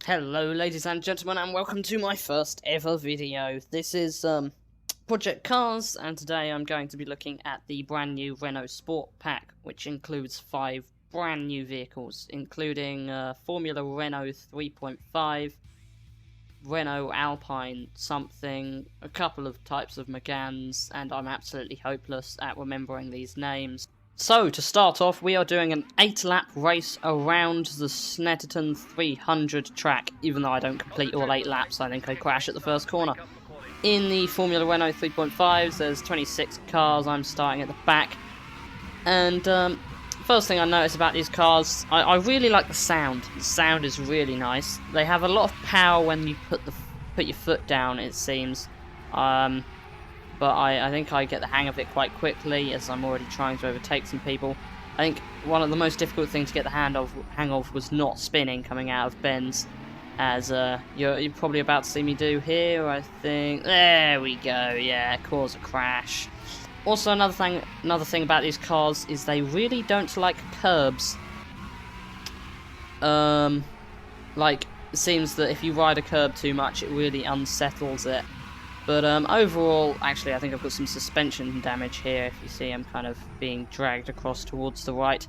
Hello ladies and gentlemen, and welcome to my first ever video. This is Project Cars, and today I'm going to be looking at the brand new Renault Sport Pack, which includes 5 brand new vehicles, including Formula Renault 3.5, Renault Alpine something, a couple of types of Meganes, and I'm absolutely hopeless at remembering these names. So, to start off, we are doing an 8-lap race around the Snetterton 300 track, even though I don't complete all 8 laps, I think I crash at the first corner. In the Formula Renault 3.5s, there's 26 cars, I'm starting at the back. And, first thing I notice about these cars, I really like the sound. The sound is really nice. They have a lot of power when you put your foot down, it seems. But I think I get the hang of it quite quickly, as I'm already trying to overtake some people. I think one of the most difficult things to get the hang of was not spinning coming out of bends, as you're probably about to see me do here, I think. There we go, yeah, cause a crash. Also, another thing about these cars is they really don't like curbs. Like, it seems that if you ride a curb too much, it really unsettles it. But overall, actually, I think I've got some suspension damage here. If you see, I'm kind of being dragged across towards the right.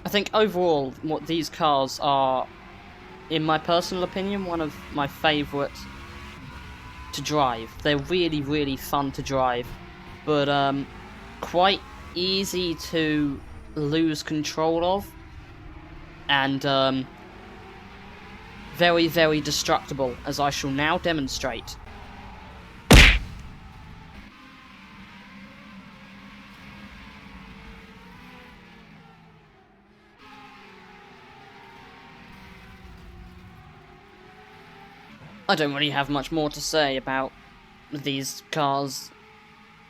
I think overall, what these cars are, in my personal opinion, one of my favourite to drive. They're really, really fun to drive, but quite easy to lose control of, and very, very destructible, as I shall now demonstrate. I don't really have much more to say about these cars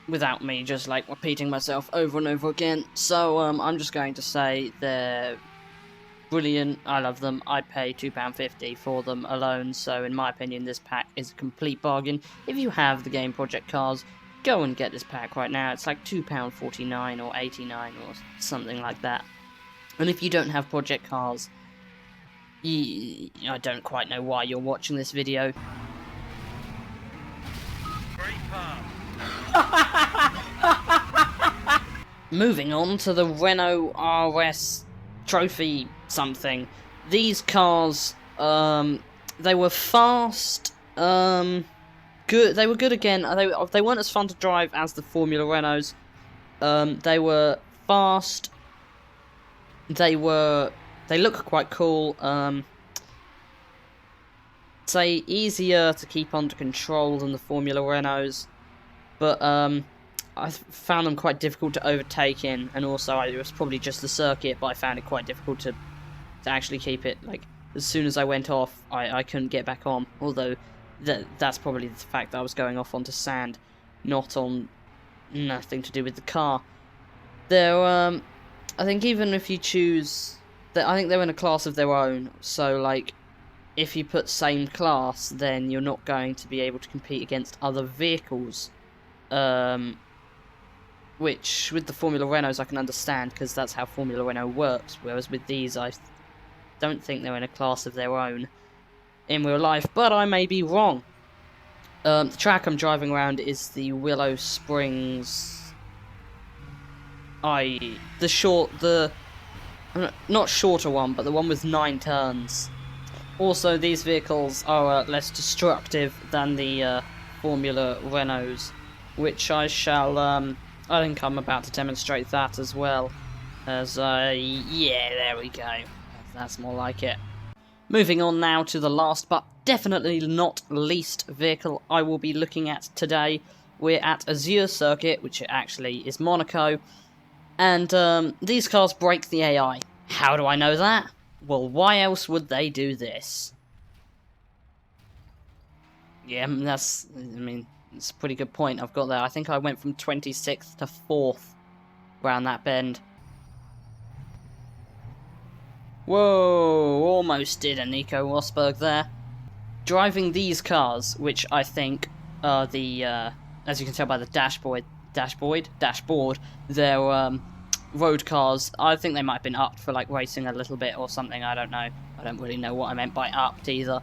without me just like repeating myself over and over again, so I'm just going to say they're brilliant, I love them, I'd pay £2.50 for them alone, so in my opinion this pack is a complete bargain. If you have the game Project Cars, go and get this pack right now. It's like £2.49 or £89 or something like that. And if you don't have Project Cars, I don't quite know why you're watching this video. Moving on to the Renault RS Trophy something. These cars, they were fast, good. They were good again. They weren't as fun to drive as the Formula Renaults. They were fast. They look quite cool, say easier to keep under control than the Formula Renaults, but I found them quite difficult to overtake in, and also it was probably just the circuit, but I found it quite difficult to actually keep it, like, as soon as I went off, I couldn't get back on, although that's probably the fact that I was going off onto sand, not on nothing to do with the car. They're, I think even if you choose... I think they're in a class of their own, so like, if you put same class, then you're not going to be able to compete against other vehicles, which with the Formula Renaults I can understand, because that's how Formula Renault works, whereas with these I don't think they're in a class of their own in real life, but I may be wrong. The track I'm driving around is the Willow Springs, not shorter one, but the one with 9 turns. Also, these vehicles are less destructive than the Formula Renaults, which I shall, I think I'm about to demonstrate that as well. As, yeah, there we go. That's more like it. Moving on now to the last, but definitely not least vehicle I will be looking at today. We're at Azure Circuit, which actually is Monaco. And these cars break the AI. How do I know that? Well, why else would they do this? Yeah, it's a pretty good point I've got there. I think I went from 26th to 4th around that bend. Whoa, almost did a Nico Rosberg there. Driving these cars, which I think are the, as you can tell by the dashboard, they're road cars. I think they might have been upped for like racing a little bit or something, I don't know. I don't really know what I meant by upped either.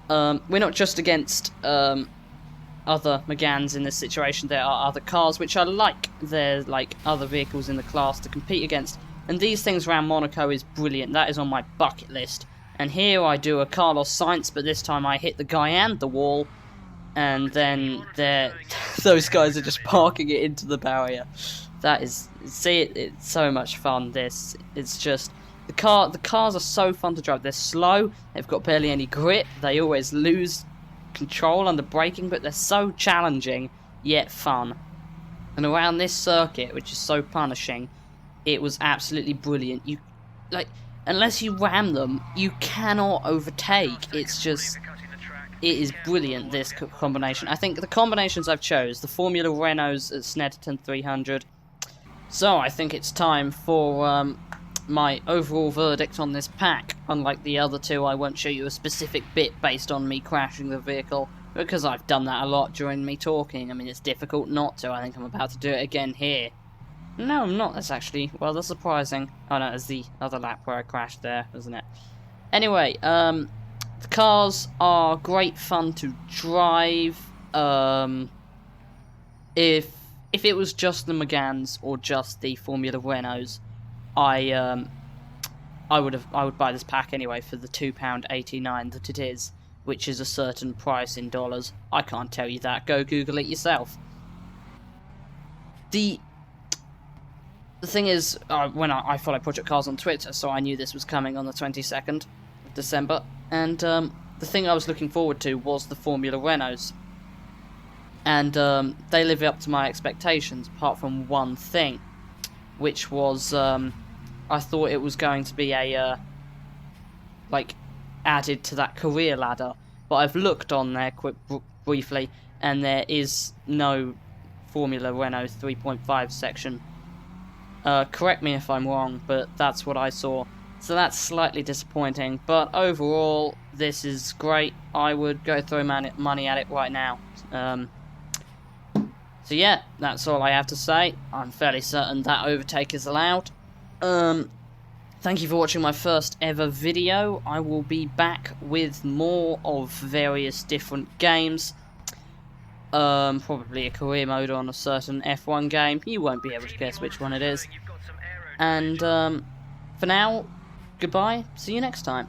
we're not just against other Megans in this situation. There are other cars which I like. They're like other vehicles in the class to compete against. And these things around Monaco is brilliant. That is on my bucket list. And here I do a Carlos Sainz, but this time I hit the guy and the wall. And then those guys are just parking it into the barrier. That is, see, it's so much fun. It's just the cars are so fun to drive. They're slow. They've got barely any grip. They always lose control under braking, but they're so challenging yet fun. And around this circuit, which is so punishing, it was absolutely brilliant. You like, unless you ram them, you cannot overtake. It's just, it is brilliant, this combination. I think the combinations I've chose, the Formula Renaults at Snetterton 300. So I think it's time for my overall verdict on this pack. Unlike the other two, I won't show you a specific bit based on me crashing the vehicle, because I've done that a lot during me talking. I mean, it's difficult not to. I think I'm about to do it again here. No, I'm not. That's actually, well, that's surprising. Oh no, it's the other lap where I crashed there, isn't it? Anyway, the cars are great fun to drive. If it was just the Megans or just the Formula Renaults, I would buy this pack anyway for the £2.89 that it is, which is a certain price in dollars. I can't tell you that. Go Google it yourself. The thing is, when I follow Project Cars on Twitter, so I knew this was coming on the 22nd of December, and the thing I was looking forward to was the Formula Renaults. And they live up to my expectations, apart from one thing, which was, I thought it was going to be a, added to that career ladder, but I've looked on there briefly, and there is no Formula Renault 3.5 section. Correct me if I'm wrong, but that's what I saw. So that's slightly disappointing, but overall, this is great. I would go throw money at it right now. So yeah, that's all I have to say. I'm fairly certain that overtake is allowed. Thank you for watching my first ever video. I will be back with more of various different games. Probably a career mode on a certain F1 game. You won't be able to guess which one it is. And for now, goodbye. See you next time.